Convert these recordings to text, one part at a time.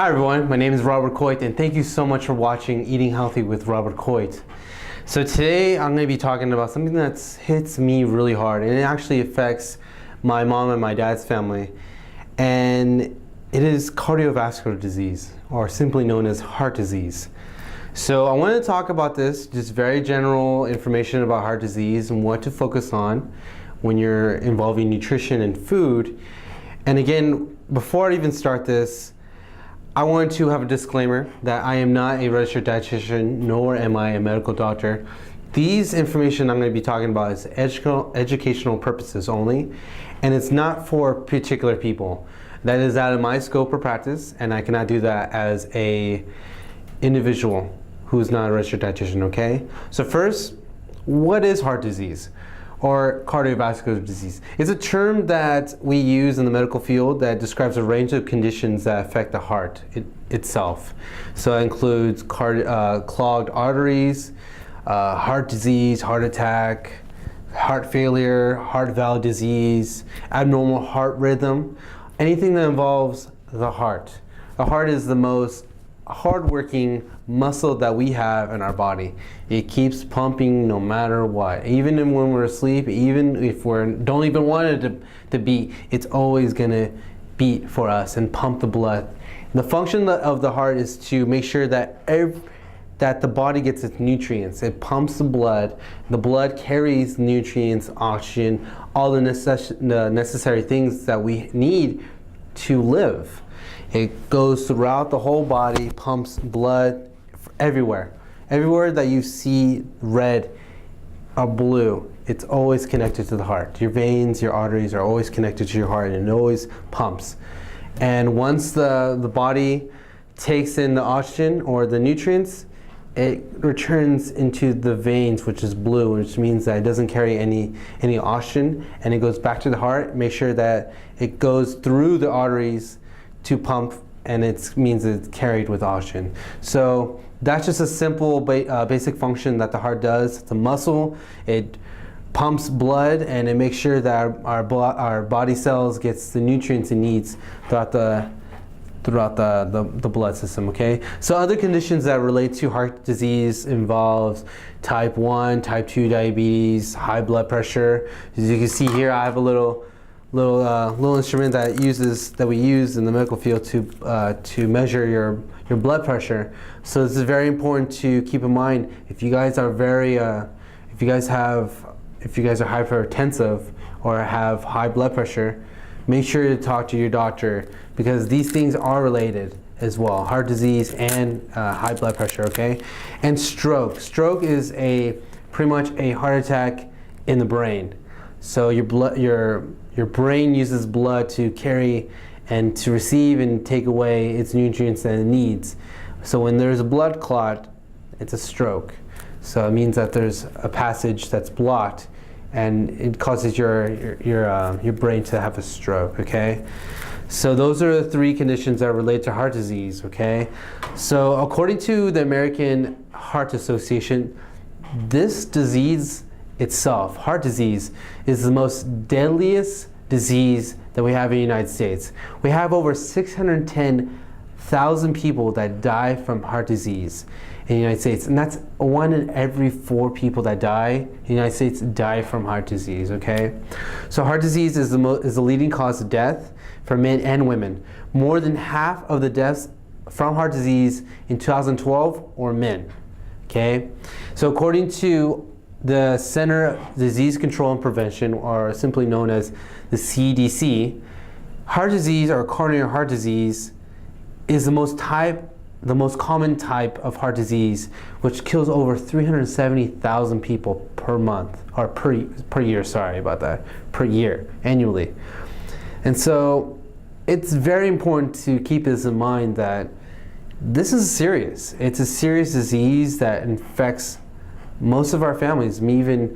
Hi everyone, my name is Robert Coit and thank you so much for watching Eating Healthy with Robert Coit. So today I'm going to be talking about something that hits me really hard, and it actually affects my mom and my dad's family, and it is cardiovascular disease, or simply known as heart disease. So I want to talk about this, just very general information about heart disease and what to focus on when you're involving nutrition and food. And again, before I even start this, I want to have a disclaimer that I am not a registered dietitian, nor am I a medical doctor. These information I'm going to be talking about is educational purposes only, and it's not for particular people. That is out of my scope of practice, and I cannot do that as a individual who is not a registered dietitian, okay? So first, what is heart disease? Or cardiovascular disease? It's a term that we use in the medical field that describes a range of conditions that affect the heart itself. So it includes clogged arteries, heart disease, heart attack, heart failure, heart valve disease, abnormal heart rhythm, anything that involves the heart. The heart is the most hardworking muscle that we have in our body. It keeps pumping no matter what. Even when we're asleep, even if we don't even want it to beat, it's always gonna beat for us and pump the blood. The function of the heart is to make sure that that the body gets its nutrients. It pumps the blood. The blood carries nutrients, oxygen, all the necessary things that we need to live. It goes throughout the whole body, pumps blood everywhere. Everywhere that you see red or blue, it's always connected to the heart. Your veins, your arteries are always connected to your heart, and it always pumps. And once the body takes in the oxygen or the nutrients, it returns into the veins, which is blue, which means that it doesn't carry any oxygen, and it goes back to the heart. Make sure that it goes through the arteries to pump, and it means it's carried with oxygen. So that's just a simple basic function that the heart does. It's a muscle. It pumps blood, and it makes sure that our body cells gets the nutrients it needs throughout the blood system, okay? So other conditions that relate to heart disease involves type 1, type 2 diabetes, high blood pressure. As you can see here, I have a little instrument that we use in the medical field to measure your blood pressure. So this is very important to keep in mind. If you guys are if you guys are hypertensive or have high blood pressure, make sure to talk to your doctor, because these things are related as well: heart disease and high blood pressure. Okay, and stroke. Stroke is pretty much a heart attack in the brain. So your brain uses blood to carry and to receive and take away its nutrients that it needs. So when there's a blood clot, it's a stroke. So it means that there's a passage that's blocked, and it causes your brain to have a stroke. Okay, so those are the three conditions that relate to heart disease. Okay, so according to the American Heart Association, this disease itself, heart disease, is the most deadliest disease that we have in the United States. We have over 610,000 people that die from heart disease in the United States, and that's 1 in every 4 people that die in the United States die from heart disease. Okay, so heart disease is the leading cause of death for men and women. More than half of the deaths from heart disease in 2012 were men. Okay, so according to the Center of Disease Control and Prevention, or simply known as the CDC, heart disease, or coronary heart disease, is the most common type of heart disease, which kills over 370,000 people per month, or per year, sorry about that, per year, annually. And so it's very important to keep this in mind, that this is serious. It's a serious disease that infects most of our families. Me, even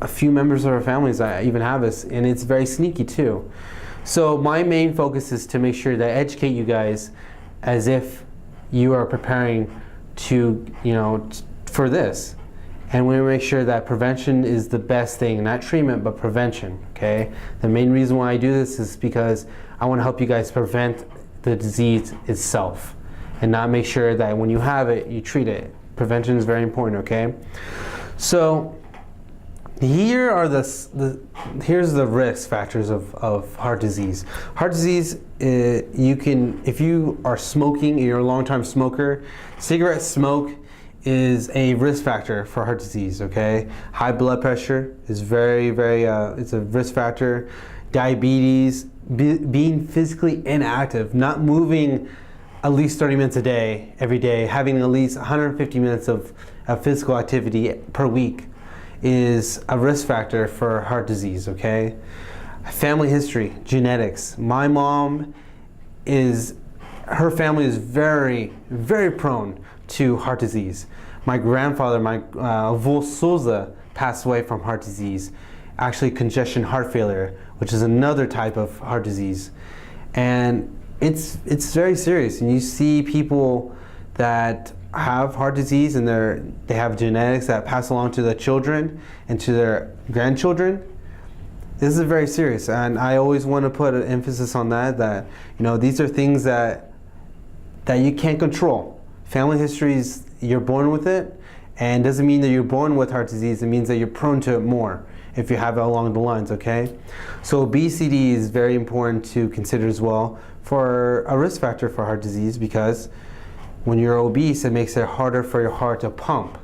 a few members of our families, I even have this, and it's very sneaky too. So my main focus is to make sure that I educate you guys as if you are preparing to, for this. And we make sure that prevention is the best thing, not treatment, but prevention, okay? The main reason why I do this is because I want to help you guys prevent the disease itself, and not make sure that when you have it, you treat it. Prevention is very important, okay? So here are here's the risk factors of heart disease. Heart disease, you can, if you are smoking, you're a long-time smoker, cigarette smoke is a risk factor for heart disease, okay? High blood pressure is very, it's a risk factor. Diabetes, being physically inactive, not moving at least 30 minutes a day, every day, having at least 150 minutes of physical activity per week is a risk factor for heart disease, okay? Family history, genetics. My mom her family is very, very prone to heart disease. My grandfather, my Avô Souza, passed away from heart disease, actually congestion heart failure, which is another type of heart disease. And it's very serious, and you see people that have heart disease and they have genetics that pass along to their children and to their grandchildren. This is very serious, and I always want to put an emphasis on that these are things that you can't control. Family histories, you're born with it, and doesn't mean that you're born with heart disease. It means that you're prone to it more if you have it along the lines, okay? So obesity is very important to consider as well for a risk factor for heart disease, because when you're obese, it makes it harder for your heart to pump,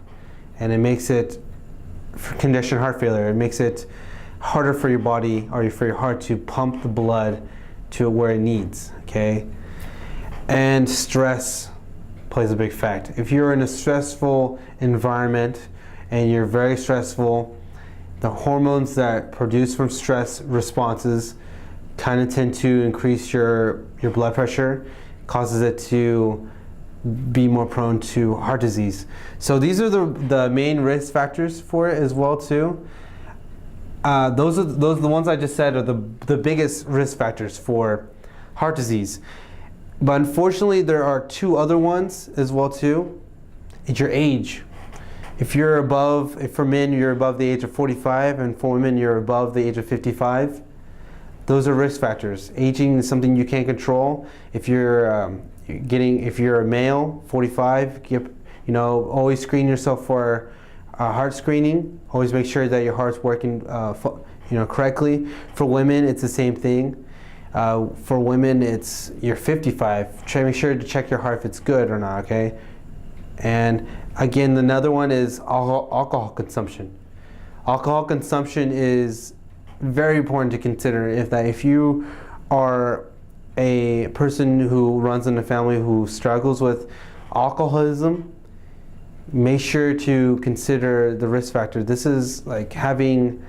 and it makes it, for congestion heart failure, it makes it harder for your body or for your heart to pump the blood to where it needs, okay? And stress plays a big factor. If you're in a stressful environment and you're very stressful, the hormones that produce from stress responses kind of tend to increase your blood pressure, causes it to be more prone to heart disease. So these are the main risk factors for it as well too. Those are the ones I just said are the biggest risk factors for heart disease. But unfortunately, there are two other ones as well too. It's your age. If for men, you're above the age of 45, and for women, you're above the age of 55. Those are risk factors. Aging is something you can't control. If you're a male, 45, always screen yourself for heart screening. Always make sure that your heart's working, correctly. For women, it's the same thing. For women, you're 55. Make sure to check your heart if it's good or not, okay? And again, another one is alcohol consumption. Alcohol consumption is very important to consider. If you are a person who runs in a family who struggles with alcoholism, make sure to consider the risk factor. This is like having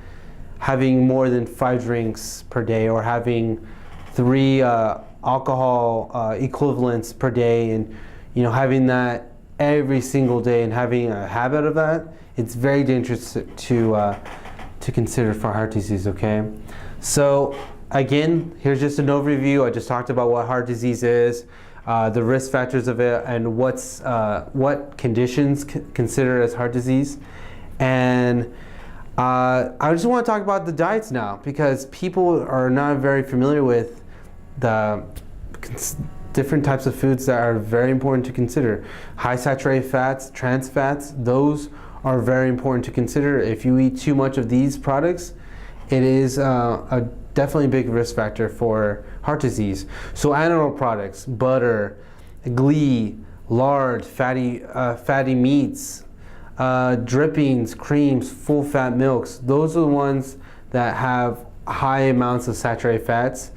more than 5 drinks per day, or having 3 alcohol equivalents per day, and having that every single day and having a habit of that. It's very dangerous to consider for heart disease, okay? So again, here's just an overview. I just talked about what heart disease is, the risk factors of it, and what conditions considered as heart disease. And I just want to talk about the diets now, because people are not very familiar with the different types of foods that are very important to consider. High saturated fats, trans fats, those are very important to consider. If you eat too much of these products, it is a definitely big risk factor for heart disease. So animal products, butter, ghee, lard, fatty meats, drippings, creams, full fat milks, those are the ones that have high amounts of saturated fats.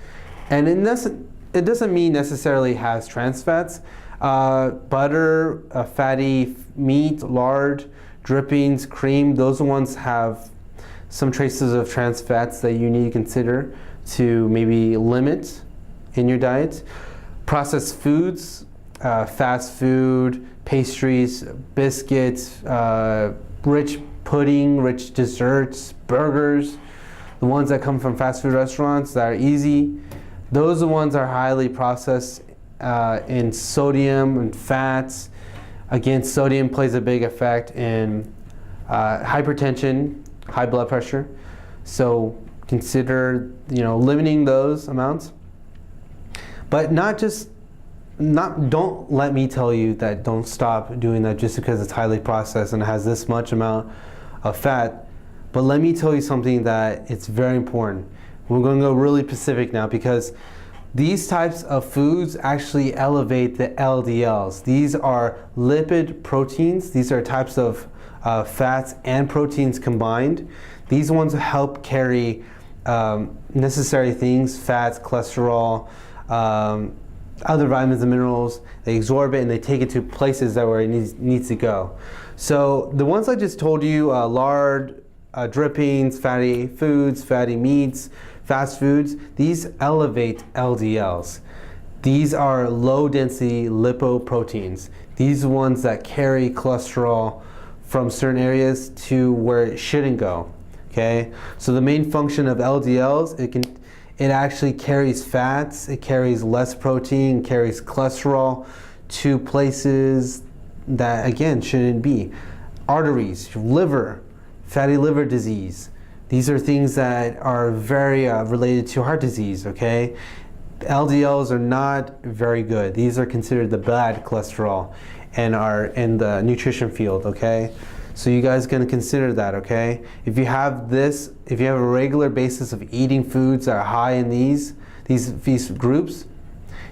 And it doesn't mean necessarily has trans fats. Butter, fatty meat, lard, drippings, cream, those ones have some traces of trans fats that you need to consider to maybe limit in your diet. Processed foods, fast food, pastries, biscuits, rich pudding, rich desserts, burgers, the ones that come from fast food restaurants that are easy, those are the ones that are highly processed in sodium and fats. Again, sodium plays a big effect in hypertension, high blood pressure. So consider, limiting those amounts. But not just don't let me tell you that don't stop doing that just because it's highly processed and has this much amount of fat. But let me tell you something that it's very important. We're going to go really specific now, because these types of foods actually elevate the LDLs. These are lipid proteins. These are types of fats and proteins combined. These ones help carry necessary things, fats, cholesterol, other vitamins and minerals. They absorb it and they take it to places that where it needs to go. So the ones I just told you, lard, drippings, fatty foods, fatty meats, fast foods, these elevate LDLs. These are low density lipoproteins. These are ones that carry cholesterol from certain areas to where it shouldn't go. Okay, so the main function of LDLs, it actually carries fats, it carries less protein, carries cholesterol to places that again shouldn't be. Arteries, liver, fatty liver disease. These are things that are very related to heart disease, okay? LDLs are not very good. These are considered the bad cholesterol and are in the nutrition field, okay? So you guys gonna consider that, okay? If you have a regular basis of eating foods that are high in these groups,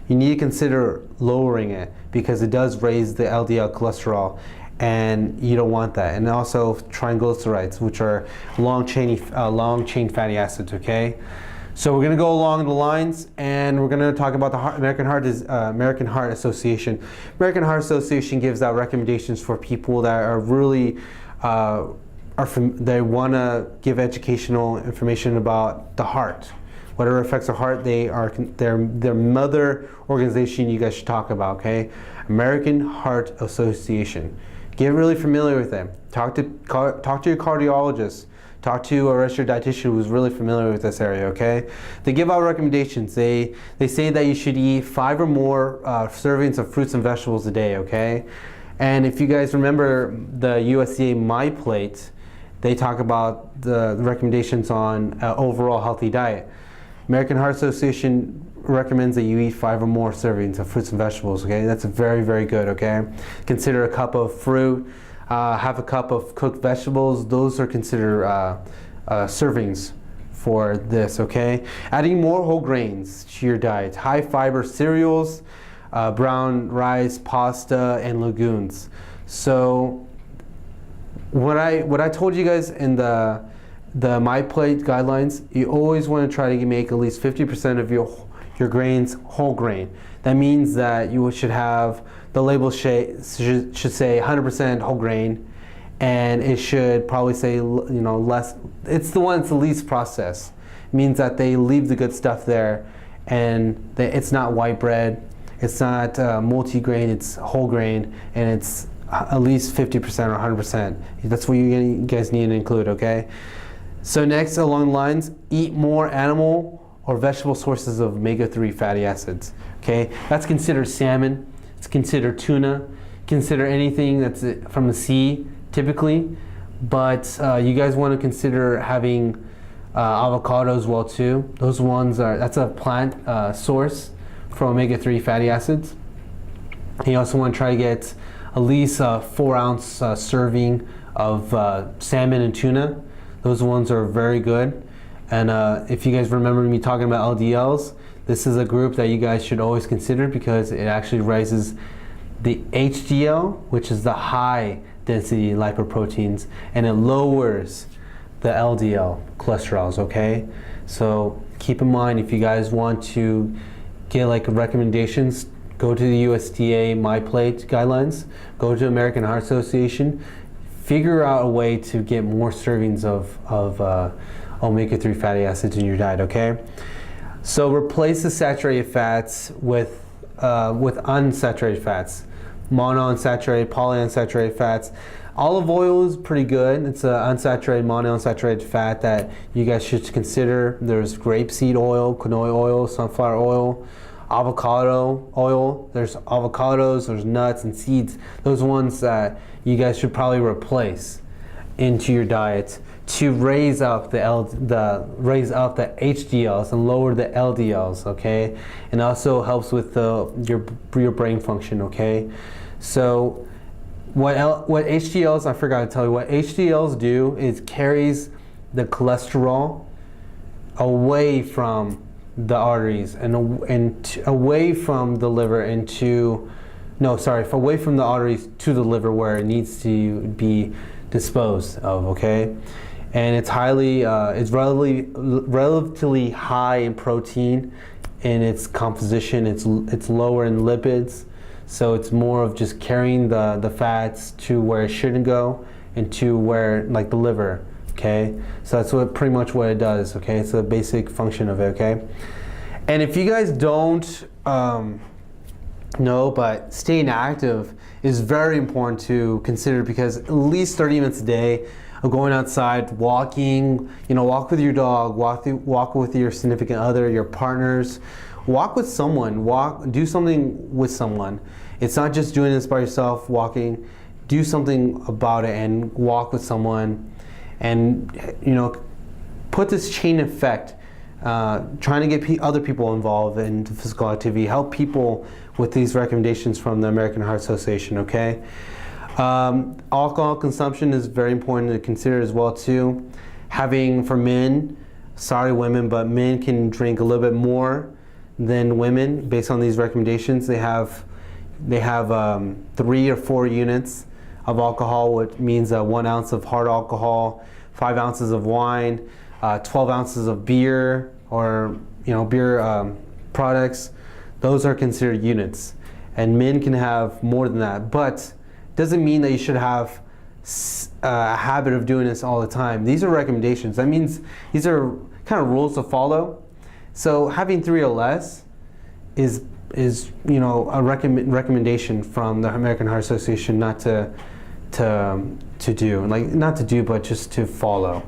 you need to consider lowering it, because it does raise the LDL cholesterol, and you don't want that. And also triglycerides, which are long chain fatty acids, okay? So we're going to go along the lines, and we're going to talk about the American Heart Association. American Heart Association gives out recommendations for people that are really they want to give educational information about the heart. Whatever affects the heart, their mother organization you guys should talk about, okay? American Heart Association. Get really familiar with them. Talk to your cardiologist. Talk to a registered dietitian who's really familiar with this area, okay? They give out recommendations. They say that you should eat 5 or more servings of fruits and vegetables a day, okay? And if you guys remember the USDA My Plate, they talk about the recommendations on overall healthy diet. American Heart Association recommends that you eat 5 or more servings of fruits and vegetables, okay? That's very, very good, okay? Consider a cup of fruit, half a cup of cooked vegetables. Those are considered servings for this, okay? Adding more whole grains to your diet. High fiber cereals, brown rice, pasta, and legumes. So what I told you guys in the My Plate guidelines, you always want to try to make at least 50% of your grains whole grain. That means that you should have, the label should say 100% whole grain, and it should probably say, less. It's the one that's the least processed. It means that they leave the good stuff there, and it's not white bread, it's not multi-grain, it's whole grain, and it's at least 50% or 100%. That's what you guys need to include, okay? So next, along the lines, eat more animal or vegetable sources of omega-3 fatty acids, okay? That's considered salmon, it's considered tuna, consider anything that's from the sea, typically, but you guys want to consider having avocado as well too. Those ones that's a plant source for omega-3 fatty acids. You also want to try to get at least a 4-ounce serving of salmon and tuna. Those ones are very good. And if you guys remember me talking about LDLs, this is a group that you guys should always consider, because it actually raises the HDL, which is the high density lipoproteins, and it lowers the LDL cholesterols, okay? So keep in mind, if you guys want to get like recommendations, go to the USDA My Plate guidelines, go to American Heart Association, figure out a way to get more servings of omega-3 fatty acids in your diet, okay? So replace the saturated fats with unsaturated fats, monounsaturated, polyunsaturated fats. Olive oil is pretty good. It's an unsaturated, monounsaturated fat that you guys should consider. There's grapeseed oil, canola oil, sunflower oil, avocado oil. There's avocados, there's nuts and seeds. Those ones that you guys should probably replace into your diet to raise up the HDLs and lower the LDLs, okay? And also helps with your brain function, okay? So what HDLs, I forgot to tell you, what HDLs do is carries the cholesterol away from the arteries and away from the liver away from the arteries to the liver where it needs to be disposed of, okay? And it's it's relatively high in protein in its composition. It's lower in lipids, so it's more of just carrying the fats to where it shouldn't go and to where, like, the liver, okay? So that's pretty much what it does, okay? It's a basic function of it, okay? And if you guys don't know, but staying active is very important to consider, because at least 30 minutes a day of going outside, walking, walk with your dog, walk with your significant other, your partners, walk with someone, do something with someone. It's not just doing this by yourself, walking, do something about it and walk with someone, and put this chain effect, trying to get other people involved in physical activity, help people with these recommendations from the American Heart Association, okay? Alcohol consumption is very important to consider as well too. For men, sorry women, but men can drink a little bit more than women based on these recommendations. They have 3 or 4 units of alcohol, which means 1 ounce of hard alcohol, 5 ounces of wine, 12 ounces of beer, or beer products. Those are considered units, and men can have more than that, but doesn't mean that you should have a habit of doing this all the time. These are recommendations. That means these are kind of rules to follow. So having 3 or less is a recommendation from the American Heart Association not to do, but just to follow.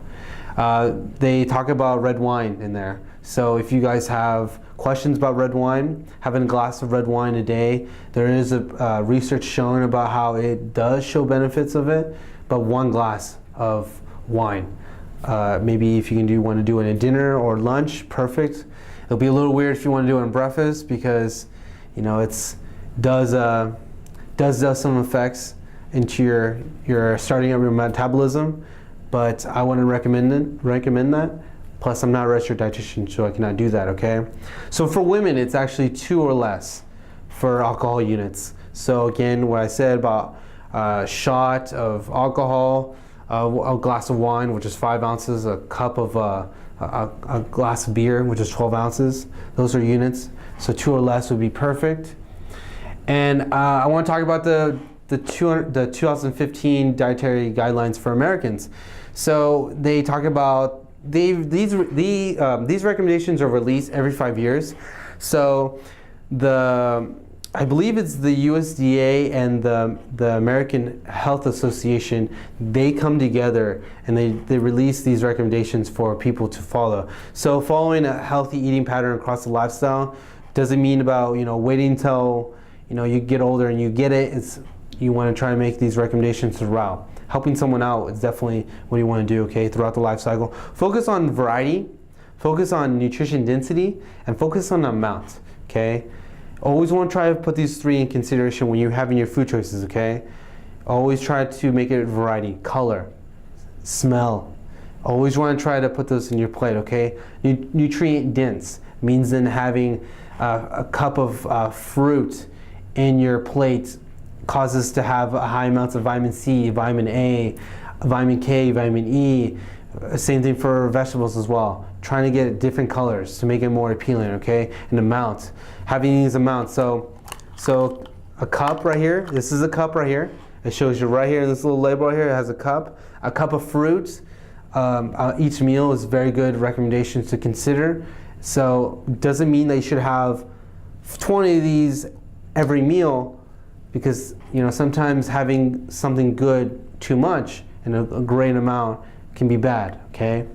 They talk about red wine in there. So if you guys have questions about red wine, having a glass of red wine a day, there is a research showing about how it does show benefits of it, but 1 glass of wine. Maybe if you want to do it in a dinner or lunch, perfect. It'll be a little weird if you want to do it in breakfast, because it does some effects into your starting up your metabolism, but I wouldn't recommend that. Plus, I'm not a registered dietitian, so I cannot do that, okay? So for women, it's actually 2 or less for alcohol units. So again, what I said about a shot of alcohol, a glass of wine, which is 5 ounces, a cup of a glass of beer, which is 12 ounces. Those are units. So 2 or less would be perfect. And I want to talk about the 2015 dietary guidelines for Americans. So they talk about these recommendations are released every 5 years. So I believe it's the USDA and the American Health Association, they come together and they release these recommendations for people to follow. So following a healthy eating pattern across the lifestyle doesn't mean about waiting until you get older and you get it. You want to try to make these recommendations throughout. Helping someone out is definitely what you want to do, okay, throughout the life cycle. Focus on variety, focus on nutrition density, and focus on the amount, okay? Always want to try to put these 3 in consideration when you're having your food choices, okay? Always try to make it variety, color, smell. Always want to try to put those in your plate, okay? Nutrient dense means then having a cup of fruit in your plate causes to have high amounts of vitamin C, vitamin A, vitamin K, vitamin E. Same thing for vegetables as well. Trying to get different colors to make it more appealing, okay? And amount. Having these amounts. So a cup right here, this is a cup right here. It shows you right here in this little label right here, it has a cup of fruit. Each meal is very good recommendations to consider. So doesn't mean that you should have 20 of these every meal, because sometimes having something good too much and a great amount can be bad, okay?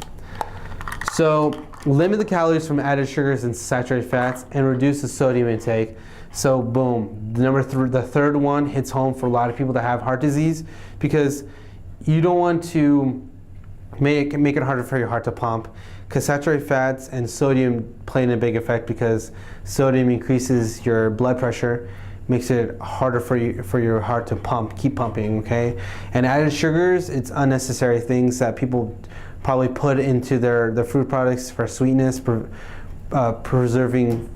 So limit the calories from added sugars and saturated fats and reduce the sodium intake. So boom, the third one hits home for a lot of people that have heart disease, because you don't want to make it harder for your heart to pump. Because saturated fats and sodium play in a big effect, because sodium increases your blood pressure, makes it harder for your heart to keep pumping, okay? And added sugars, it's unnecessary things that people probably put into their food products for sweetness, preserving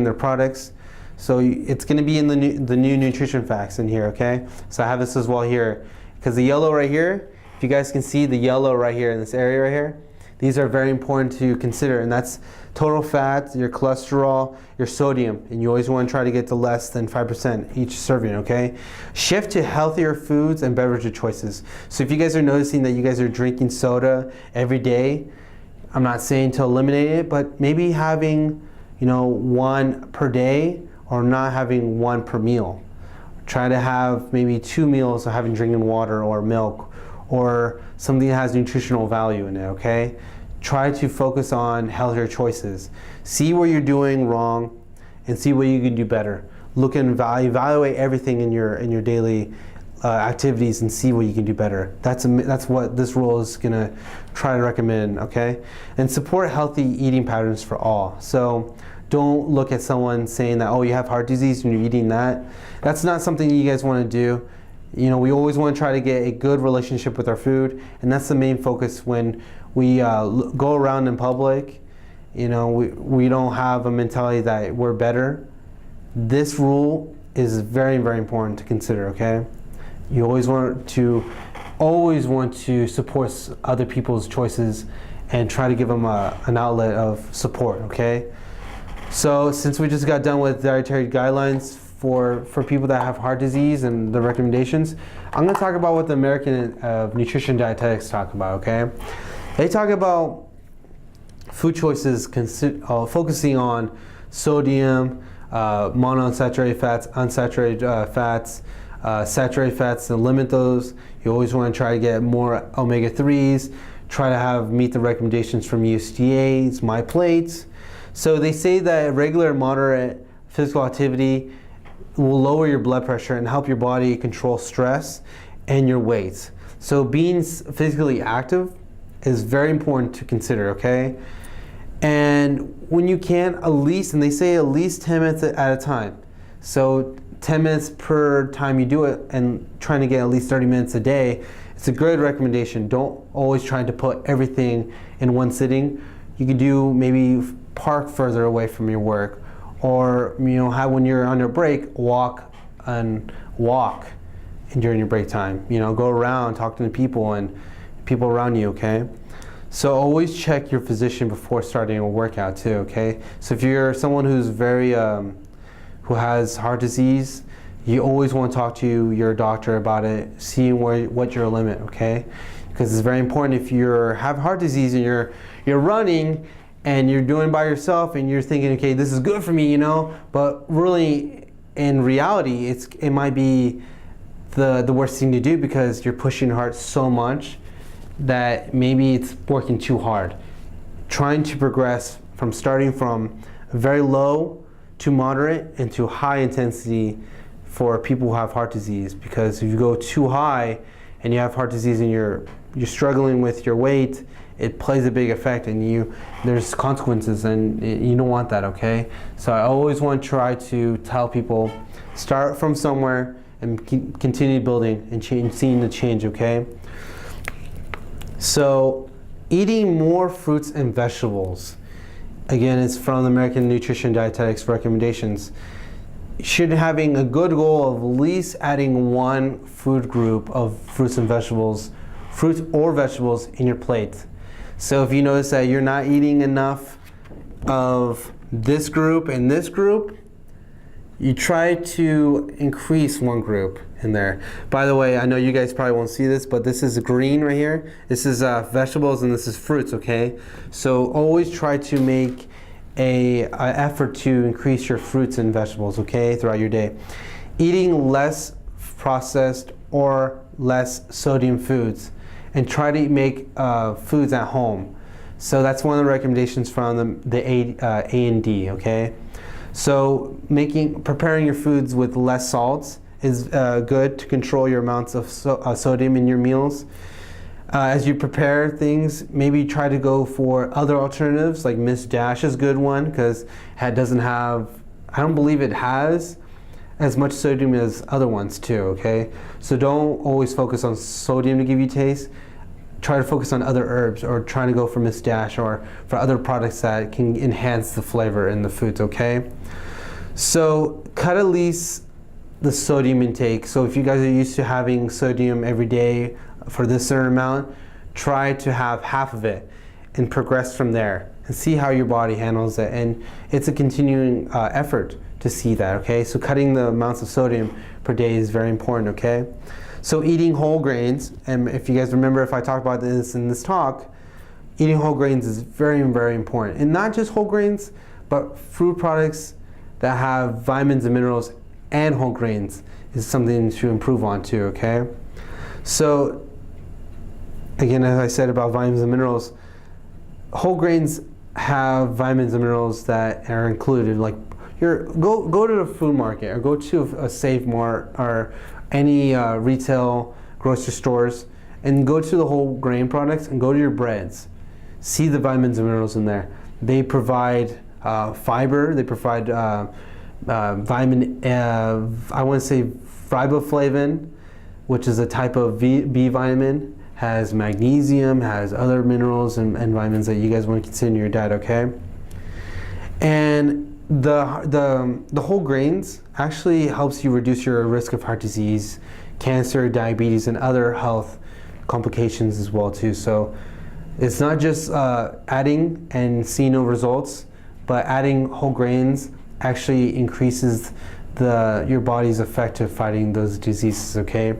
their products. So it's going to be in the new nutrition facts in here, okay? So I have this as well here, because the yellow right here, if you guys can see the yellow right here in this area right here, these are very important to consider, and that's total fat, your cholesterol, your sodium, and you always want to try to get to less than 5% each serving, okay? Shift to healthier foods and beverage choices. So if you guys are noticing that you guys are drinking soda every day, I'm not saying to eliminate it, but maybe having, one per day, or not having one per meal. Try to have maybe 2 meals of drinking water or milk, or something that has nutritional value in it, okay? Try to focus on healthier choices. See what you're doing wrong and see what you can do better. Look and evaluate everything in your daily activities and see what you can do better. That's what this rule is gonna try to recommend, okay? And support healthy eating patterns for all. So don't look at someone saying that, oh, you have heart disease and you're eating that. That's not something you guys wanna do. We always want to try to get a good relationship with our food, and that's the main focus when we go around in public. We don't have a mentality that we're better. This rule is very, very important to consider, okay? You always want to support other people's choices and try to give them an outlet of support, okay? So since we just got done with dietary guidelines for people that have heart disease and the recommendations, I'm going to talk about what the American Nutrition Dietetics talk about, okay? They talk about food choices focusing on sodium, monounsaturated fats, unsaturated fats, saturated fats, and limit those. You always want to try to get more omega-3s, try to meet the recommendations from USDA's My Plates. So they say that regular and moderate physical activity will lower your blood pressure and help your body control stress and your weight. So being physically active is very important to consider, okay? And when you can, and they say at least 10 minutes at a time. So 10 minutes per time you do it, and trying to get at least 30 minutes a day, it's a good recommendation. Don't always try to put everything in one sitting. You could do maybe park further away from your work, or when you're on your break, walk during your break time. Go around, talk to the people around you, okay? So always check your physician before starting a workout too, okay? So if you're someone who's who has heart disease, you always want to talk to your doctor about it, seeing what your limit, okay? Because it's very important. If you have heart disease and you're running and you're doing it by yourself and you're thinking, okay, this is good for me, but really in reality, it might be the worst thing to do, because you're pushing your heart so much that maybe it's working too hard. Trying to progress from starting from very low to moderate and to high intensity for people who have heart disease, because if you go too high and you have heart disease and you're struggling with your weight, it plays a big effect, and there's consequences, and you don't want that, okay? So I always want to try to tell people, start from somewhere and continue building and seeing the change, okay? So eating more fruits and vegetables, again, it's from the American Nutrition Dietetics recommendations. Should having a good goal of at least adding one food group of fruits or vegetables in your plate. So if you notice that you're not eating enough of this group and this group, you try to increase one group in there. By the way, I know you guys probably won't see this, but this is green right here. This is vegetables and this is fruits, okay? So always try to make an effort to increase your fruits and vegetables, okay, throughout your day. Eating less processed or less sodium foods, and try to make foods at home. So that's one of the recommendations from the A&D, okay? So preparing your foods with less salts is good to control your amounts of sodium in your meals. As you prepare things, maybe try to go for other alternatives, like Miss Dash is a good one because it doesn't have, I don't believe it has as much sodium as other ones too, okay? So don't always focus on sodium to give you taste. Try to focus on other herbs, or trying to go for Miss Dash or for other products that can enhance the flavor in the foods, okay? So cut at least the sodium intake. So if you guys are used to having sodium every day for this certain amount, try to have half of it and progress from there and see how your body handles it. And it's a continuing effort to see that, okay? So cutting the amounts of sodium per day is very important, okay? So eating whole grains, and if you guys remember, if I talked about this in this talk, eating whole grains is very, very important. And not just whole grains, but fruit products that have vitamins and minerals and whole grains is something to improve on too, okay? So again, as I said about vitamins and minerals, whole grains have vitamins and minerals that are included. Like go to the food market, or go to a Save Mart or any retail grocery stores, and go to the whole grain products and go to your breads. See the vitamins and minerals in there. They provide fiber. They provide vitamin. I want to say riboflavin, which is a type of B vitamin. Has magnesium, has other minerals and vitamins that you guys want to consider in your diet, okay? And the whole grains actually helps you reduce your risk of heart disease, cancer, diabetes, and other health complications as well too. So it's not just adding and seeing no results, but adding whole grains actually increases your body's effect of fighting those diseases, okay?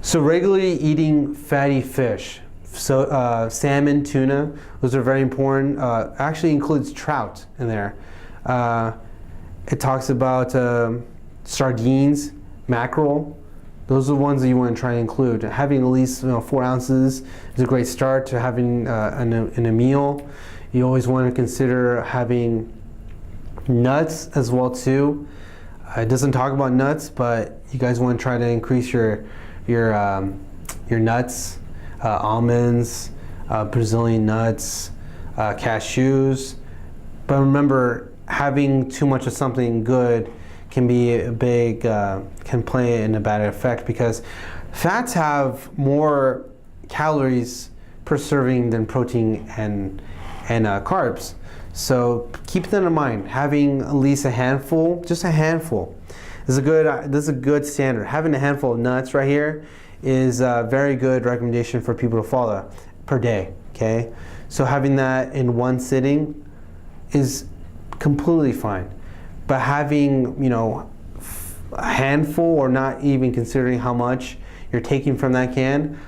So regularly eating fatty fish, so salmon, tuna, those are very important. Actually includes trout in there. It talks about sardines, mackerel. Those are the ones that you want to try and include. Having at least 4 ounces is a great start to having in a meal. You always want to consider having nuts as well too. It doesn't talk about nuts, but you guys want to try to increase your nuts, almonds, Brazilian nuts, cashews. But remember, having too much of something good can be a big, can play in a bad effect, because fats have more calories per serving than protein and carbs. So keep that in mind. Having at least a handful, just a handful, this is a good standard. Having a handful of nuts right here is a very good recommendation for people to follow per day, okay? So having that in one sitting is completely fine. But having, a handful, or not even considering how much you're taking from that can,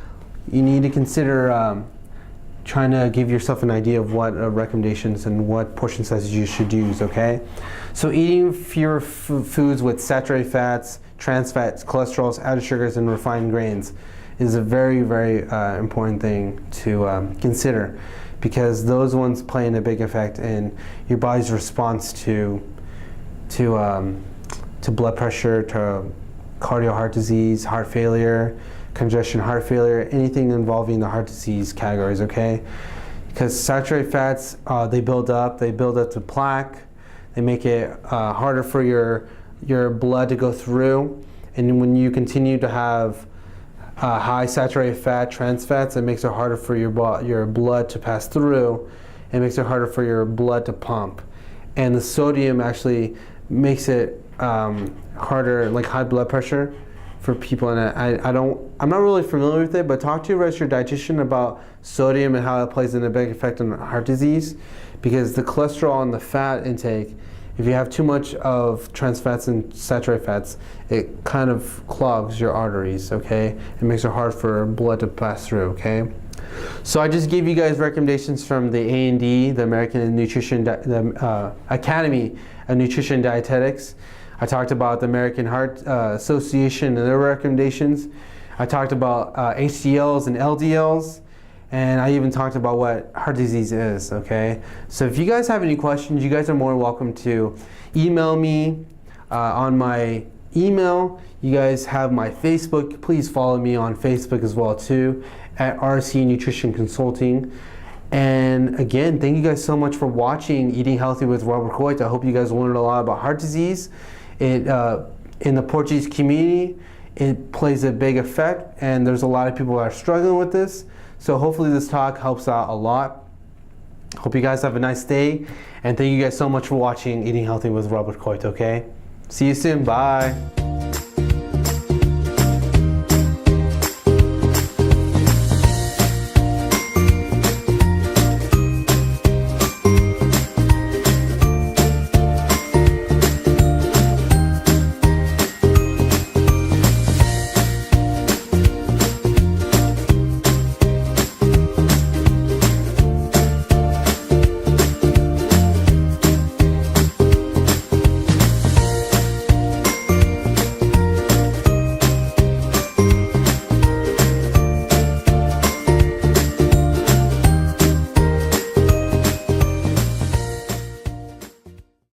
you need to consider trying to give yourself an idea of what recommendations and what portion sizes you should use, okay? So eating fewer foods with saturated fats, trans fats, cholesterols, added sugars, and refined grains is a very, very important thing to consider, because those ones play in a big effect in your body's response to blood pressure, to cardiovascular heart disease, heart failure, congestion heart failure, anything involving the heart disease categories, okay? Because saturated fats, they build up to plaque. They make it harder for your blood to go through. And when you continue to have high saturated fat, trans fats, it makes it harder for your blood to pass through. It makes it harder for your blood to pump. And the sodium actually makes it harder, like high blood pressure for people. And I'm not really familiar with it, but talk to your dietitian about sodium and how it plays in a big effect on heart disease, because the cholesterol and the fat intake, if you have too much of trans fats and saturated fats, it kind of clogs your arteries, okay? It makes it hard for blood to pass through, okay? So I just gave you guys recommendations from the A&D, the American Nutrition, Academy of Nutrition Dietetics. I talked about the American Heart Association and their recommendations. I talked about HDLs and LDLs, and I even talked about what heart disease is, okay? So if you guys have any questions, you guys are more welcome to email me on my email. You guys have my Facebook. Please follow me on Facebook as well too, at RC Nutrition Consulting. And again, thank you guys so much for watching Eating Healthy with Robert Coit. I hope you guys learned a lot about heart disease. In the Portuguese community, it plays a big effect, and there's a lot of people that are struggling with this. So hopefully this talk helps out a lot. Hope you guys have a nice day, and thank you guys so much for watching Eating Healthy with Robert Coit, okay? See you soon, bye.